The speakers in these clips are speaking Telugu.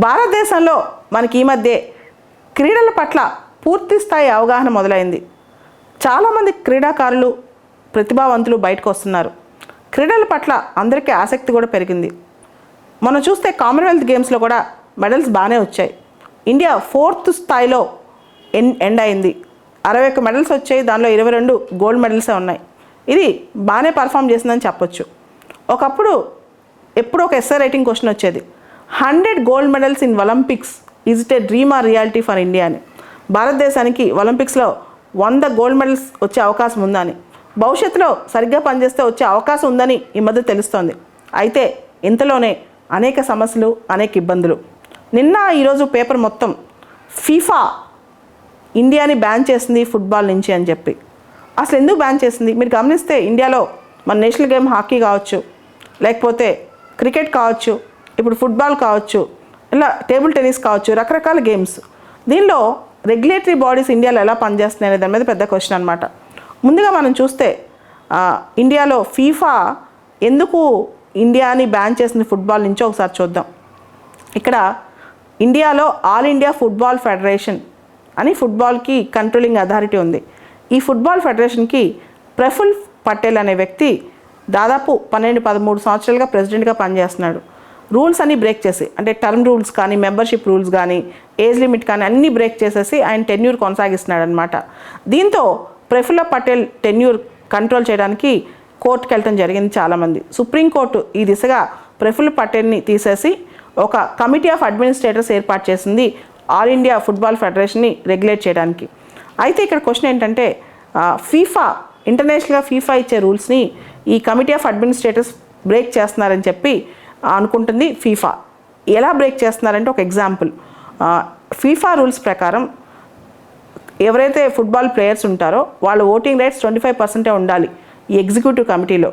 భారతదేశంలో మనకి ఈ మధ్య క్రీడల పట్ల పూర్తి స్థాయి అవగాహన మొదలైంది. చాలామంది క్రీడాకారులు ప్రతిభావంతులు బయటకు వస్తున్నారు. క్రీడల పట్ల అందరికీ ఆసక్తి కూడా పెరిగింది. మనం చూస్తే కామన్వెల్త్ గేమ్స్లో కూడా మెడల్స్ బాగానే వచ్చాయి. ఇండియా 4th స్థాయిలో ఎండ్ అయింది. 61 మెడల్స్ వచ్చాయి. దానిలో 22 గోల్డ్ మెడల్సే ఉన్నాయి. ఇది బాగానే పర్ఫామ్ చేసిందని చెప్పొచ్చు. ఒకప్పుడు ఎప్పుడో ఒక ఎస్ఏ రైటింగ్ క్వశ్చన్ వచ్చేది, 100 gold medals in Olympics is it A dream are reality for India అని. భారతదేశానికి ఒలింపిక్స్లో 100 గోల్డ్ మెడల్స్ వచ్చే అవకాశం ఉందని, భవిష్యత్తులో సరిగ్గా పనిచేస్తే వచ్చే అవకాశం ఉందని ఈ మధ్య తెలుస్తోంది. అయితే ఇంతలోనే అనేక సమస్యలు, అనేక ఇబ్బందులు. నిన్న ఈరోజు పేపర్ మొత్తం ఫీఫా ఇండియాని బ్యాన్ చేసింది ఫుట్బాల్ నుంచి అని చెప్పి. అసలు ఎందుకు బ్యాన్ చేసింది? మీరు గమనిస్తే ఇండియాలో మన నేషనల్ గేమ్ హాకీ కావచ్చు, లేకపోతే క్రికెట్ కావచ్చు, ఇప్పుడు ఫుట్బాల్ కావచ్చు, ఇలా టేబుల్ టెన్నిస్ కావచ్చు, రకరకాల గేమ్స్. దీనిలో రెగ్యులేటరీ బాడీస్ ఇండియాలో ఎలా పనిచేస్తున్నాయి అనే దాని మీద పెద్ద క్వశ్చన్ అనమాట. ముందుగా మనం చూస్తే ఇండియాలో ఫీఫా ఎందుకు ఇండియాని బ్యాన్ చేసింది ఫుట్బాల్ నుంచో ఒకసారి చూద్దాం. ఇక్కడ ఇండియాలో ఆల్ ఇండియా ఫుట్బాల్ ఫెడరేషన్ అని ఫుట్బాల్కి కంట్రోలింగ్ అథారిటీ ఉంది. ఈ ఫుట్బాల్ ఫెడరేషన్కి ప్రఫుల్ పటేల్ అనే వ్యక్తి దాదాపు 12-13 సంవత్సరాలుగా ప్రెసిడెంట్గా పనిచేస్తున్నాడు. రూల్స్ అన్నీ బ్రేక్ చేసి, అంటే టర్మ్ రూల్స్ కానీ, మెంబర్షిప్ రూల్స్ కానీ, ఏజ్ లిమిట్ కానీ అన్నీ బ్రేక్ చేసేసి ఆయన టెన్యూర్ కొనసాగిస్తున్నాడు అనమాట. దీంతో ప్రఫుల్ల పటేల్ టెన్యూర్ కంట్రోల్ చేయడానికి కోర్టుకు వెళ్ళడం జరిగింది చాలామంది. సుప్రీంకోర్టు ఈ దిశగా ప్రఫుల్ల పటేల్ని తీసేసి ఒక కమిటీ ఆఫ్ అడ్మినిస్ట్రేటర్స్ ఏర్పాటు చేసింది ఆల్ ఇండియా ఫుట్బాల్ ఫెడరేషన్ని రెగ్యులేట్ చేయడానికి. అయితే ఇక్కడ క్వశ్చన్ ఏంటంటే, ఫీఫా ఇంటర్నేషనల్గా ఫీఫా ఇచ్చే రూల్స్ని ఈ కమిటీ ఆఫ్ అడ్మినిస్ట్రేటర్స్ బ్రేక్ చేస్తున్నారని చెప్పి అనుకుంటుంది ఫీఫా. ఎలా బ్రేక్ చేస్తున్నారంటే, ఒక ఎగ్జాంపుల్, ఫీఫా రూల్స్ ప్రకారం ఎవరైతే ఫుట్బాల్ ప్లేయర్స్ ఉంటారో వాళ్ళ ఓటింగ్ రైట్స్ 25% ఉండాలి ఈ ఎగ్జిక్యూటివ్ కమిటీలో.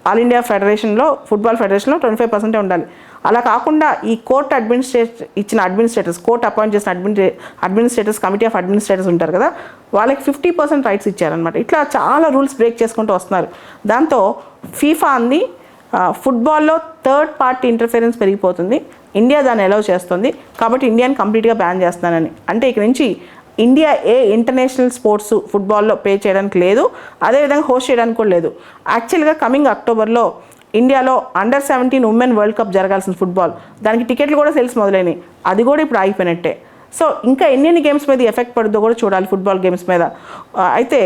ఆల్ ఇండియా ఫెడరేషన్లో, ఫుట్బాల్ ఫెడరేషన్లో 25% ఉండాలి. అలా కాకుండా ఈ కోర్ట్ అడ్మినిస్ట్రేటర్స్, కోర్ట్ అపాయింట్ చేసిన అడ్మినిస్ట్రేటర్స్, కమిటీ ఆఫ్ అడ్మినిస్ట్రేటర్స్ ఉంటారు కదా, వాళ్ళకి 50% రైట్స్ ఇచ్చారనమాట. ఇట్లా చాలా రూల్స్ బ్రేక్ చేసుకుంటూ వస్తున్నారు. దాంతో ఫీఫా అంది ఫుట్బాల్లో థర్డ్ పార్టీ ఇంటర్ఫిరెన్స్ పెరిగిపోతుంది, ఇండియా దాన్ని అలౌ చేస్తుంది, కాబట్టి ఇండియాని కంప్లీట్గా బ్యాన్ చేస్తున్నానని. అంటే ఇక్కడ నుంచి ఇండియా ఏ ఇంటర్నేషనల్ స్పోర్ట్స్ ఫుట్బాల్లో పే చేయడానికి లేదు, అదేవిధంగా హోస్ట్ చేయడానికి కూడా లేదు. యాక్చువల్గా కమింగ్ అక్టోబర్లో ఇండియాలో అండర్-17 ఉమెన్ వరల్డ్ కప్ జరగాల్సిన ఫుట్బాల్, దానికి టికెట్లు కూడా సేల్స్ మొదలైనవి, అది కూడా ఇప్పుడు ఆగిపోయినట్టే. సో ఇంకా ఎన్ని గేమ్స్ మీద ఎఫెక్ట్ పడుతుందో కూడా చూడాలి ఫుట్బాల్ గేమ్స్ మీద. అయితే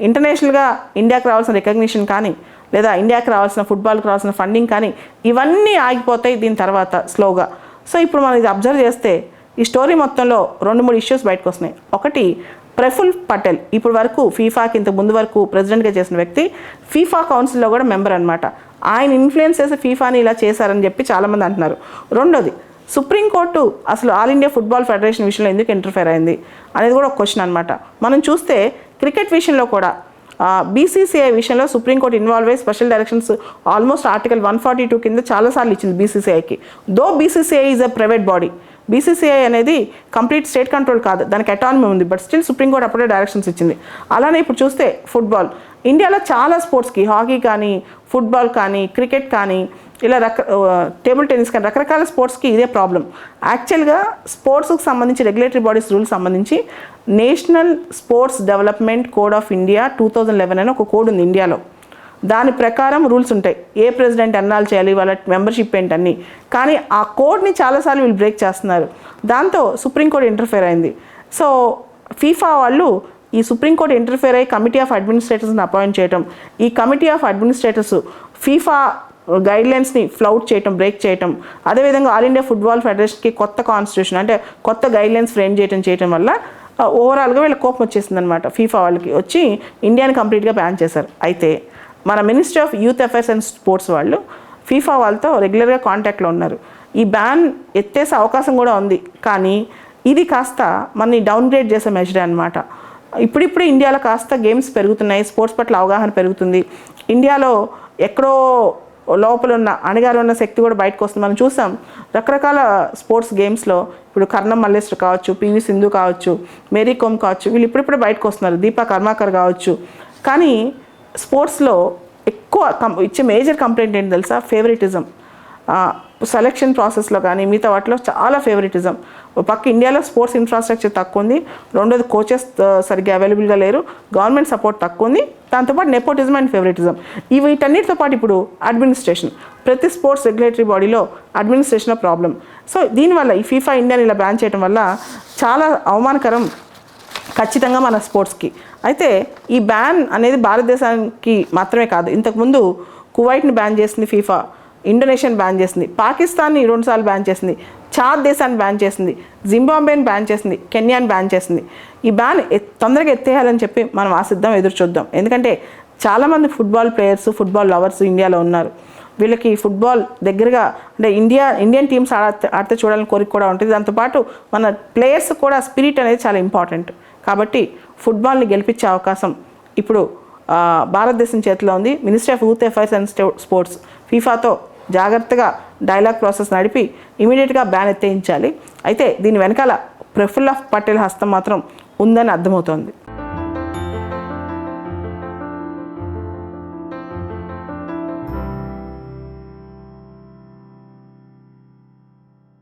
ఇంటర్నేషనల్గా ఇండియాకి రావాల్సిన రికగ్నిషన్ కానీ, లేదా ఇండియాకి రావాల్సిన ఫుట్బాల్కి రావాల్సిన ఫండింగ్ కానీ, ఇవన్నీ ఆగిపోతాయి దీని తర్వాత స్లోగా. సో ఇప్పుడు మనం ఇది అబ్జర్వ్ చేస్తే ఈ స్టోరీ మొత్తంలో 2-3 ఇష్యూస్ బయటకు వస్తున్నాయి. ఒకటి, ప్రఫుల్ పటేల్ ఇప్పుడు వరకు ఫీఫాకి ఇంత ముందు వరకు ప్రెసిడెంట్గా చేసిన వ్యక్తి, ఫీఫా కౌన్సిల్లో కూడా మెంబర్ అనమాట. ఆయన ఇన్ఫ్లుయెన్స్ చేసి ఫీఫాని ఇలా చేశారని చెప్పి చాలామంది అంటున్నారు. రెండోది, సుప్రీంకోర్టు అసలు ఆల్ ఇండియా ఫుట్బాల్ ఫెడరేషన్ విషయంలో ఎందుకు ఇంటర్ఫేర్ అయింది అనేది కూడా ఒక క్వశ్చన్ అనమాట. మనం చూస్తే క్రికెట్ విషయంలో కూడా బీసీసీఐ విషయంలో సుప్రీంకోర్టు ఇన్వాల్వ్ అయ్యి స్పెషల్ డైరెక్షన్స్ ఆల్మోస్ట్ ఆర్టికల్ 142 కింద చాలాసార్లు ఇచ్చింది బీసీసీఐకి. Though BCCI is a private body. BCCI అనేది కంప్లీట్ స్టేట్ కంట్రోల్ కాదు, దానికి అటానమీ ఉంది, బట్ స్టిల్ సుప్రీంకోర్టు అప్పుడే డైరెక్షన్స్ ఇచ్చింది. అలానే ఇప్పుడు చూస్తే ఫుట్బాల్, ఇండియాలో చాలా స్పోర్ట్స్కి, హాకీ కానీ, ఫుట్బాల్ కానీ, క్రికెట్ కానీ, ఇలా టేబుల్ టెన్నిస్ కానీ రకరకాల స్పోర్ట్స్కి ఇదే ప్రాబ్లం. యాక్చువల్గా స్పోర్ట్స్కి సంబంధించి రెగ్యులేటరీ బాడీస్ రూల్స్ సంబంధించి national sports development code of India 2011 అని ఒక కోడ్ ఉంది ఇండియాలో. దాని ప్రకారం రూల్స్ ఉంటాయి, ఏ ప్రెసిడెంట్ ఎన్నాళ్ళు చేయాలి, వాళ్ళ మెంబర్షిప్ ఏంటన్నీ. కానీ ఆ కోడ్ని చాలాసార్లు వీళ్ళు బ్రేక్ చేస్తున్నారు. దాంతో సుప్రీంకోర్టు ఇంటర్ఫేర్ అయింది. సో ఫీఫా వాళ్ళు ఈ సుప్రీంకోర్టు ఇంటర్ఫేర్ అయ్యి కమిటీ ఆఫ్ అడ్మినిస్ట్రేటర్స్ని అపాయింట్ చేయటం, ఈ కమిటీ ఆఫ్ అడ్మినిస్ట్రేటర్స్ ఫీఫా గైడ్లైన్స్ని ఫ్లౌట్ చేయటం, బ్రేక్ చేయటం, అదేవిధంగా ఆల్ ఇండియా ఫుట్బాల్ ఫెడరేషన్కి కొత్త కాన్స్టిట్యూషన్ అంటే కొత్త గైడ్లైన్స్ ఫ్రేమ్ చేయటం వల్ల ఓవరాల్గా వీళ్ళ కోపం వచ్చేసిందనమాట. ఫీఫా వాళ్ళకి వచ్చి ఇండియాని కంప్లీట్గా బ్యాన్ చేశారు. అయితే మన ministry of youth affairs and sports వాళ్ళు ఫీఫా వాళ్ళతో రెగ్యులర్గా కాంటాక్ట్లో ఉన్నారు. ఈ బ్యాన్ ఎత్తేసే అవకాశం కూడా ఉంది, కానీ ఇది కాస్త మనని డౌన్గ్రేడ్ చేసే మెజర్ అనమాట. ఇప్పుడిప్పుడే ఇండియాలో కాస్త గేమ్స్ పెరుగుతున్నాయి, స్పోర్ట్స్ పట్ల అవగాహన పెరుగుతుంది. ఇండియాలో ఎక్కడో లోపల ఉన్న అణగారు ఉన్న శక్తి కూడా బయటకు వస్తుంది. మనం చూసాం రకరకాల స్పోర్ట్స్ గేమ్స్లో, ఇప్పుడు కర్ణం మల్లేశ్వర్ కావచ్చు, పివి సింధు కావచ్చు, మేరీ కోమ్ కావచ్చు, వీళ్ళు ఇప్పుడిప్పుడే బయటకు వస్తున్నారు, దీపా కర్మాకర్ కావచ్చు. కానీ స్పోర్ట్స్లో ఎక్కువ ఇచ్చే మేజర్ కంప్లైంట్ ఏంటి తెలుసా? ఫేవరెటిజం. సెలెక్షన్ ప్రాసెస్లో కానీ మిగతా వాటిలో చాలా ఫేవరెటిజం. ఒక పక్క ఇండియాలో స్పోర్ట్స్ ఇన్ఫ్రాస్ట్రక్చర్ తక్కువ ఉంది, రెండోది కోచెస్ సరిగ్గా అవైలబుల్గా లేరు, గవర్నమెంట్ సపోర్ట్ తక్కువ ఉంది, దాంతోపాటు నెపోటిజం అండ్ ఫేవరెటిజం. వీటన్నిటితో పాటు ఇప్పుడు అడ్మినిస్ట్రేషన్, ప్రతి స్పోర్ట్స్ రెగ్యులేటరీ బాడీలో అడ్మినిస్ట్రేషన్లో ప్రాబ్లం. సో దీనివల్ల ఈ ఫీఫా ఇండియాని ఇలా బ్యాన్ చేయడం వల్ల చాలా అవమానకరం ఖచ్చితంగా మన స్పోర్ట్స్కి. అయితే ఈ బ్యాన్ అనేది భారతదేశానికి మాత్రమే కాదు, ఇంతకుముందు కువైట్ని బ్యాన్ చేసింది ఫీఫా, ఇండోనేషియాని బ్యాన్ చేసింది, పాకిస్తాన్ని 2 సార్లు బ్యాన్ చేసింది, చాద్ దేశాన్ని బ్యాన్ చేసింది, జింబాబ్వేని బ్యాన్ చేసింది, కెన్యాని బ్యాన్ చేసింది. ఈ బ్యాన్ తొందరగా ఎత్తేయాలని చెప్పి మనం ఆశిద్దాం, ఎదురు చూద్దాం. ఎందుకంటే చాలామంది ఫుట్బాల్ ప్లేయర్స్, ఫుట్బాల్ లవర్స్ ఇండియాలో ఉన్నారు. వీళ్ళకి ఫుట్బాల్ దగ్గరగా అంటే ఇండియన్ టీమ్స్ ఆడితే చూడాలని కోరిక కూడా ఉంటుంది. దాంతోపాటు మన ప్లేయర్స్ కూడా స్పిరిట్ అనేది చాలా ఇంపార్టెంట్. కాబట్టి ఫుట్బాల్ని గెలిపించే అవకాశం ఇప్పుడు భారతదేశం చేతిలో ఉంది. Ministry of youth affairs and sports ఫీఫాతో జాగ్రత్తగా డైలాగ్ ప్రాసెస్ నడిపి ఇమీడియట్గా బ్యాన్ ఎత్తేయించాలి. అయితే దీని వెనకాల ప్రఫుల్ల పటేల్ హస్తం మాత్రం ఉందని అర్థమవుతోంది.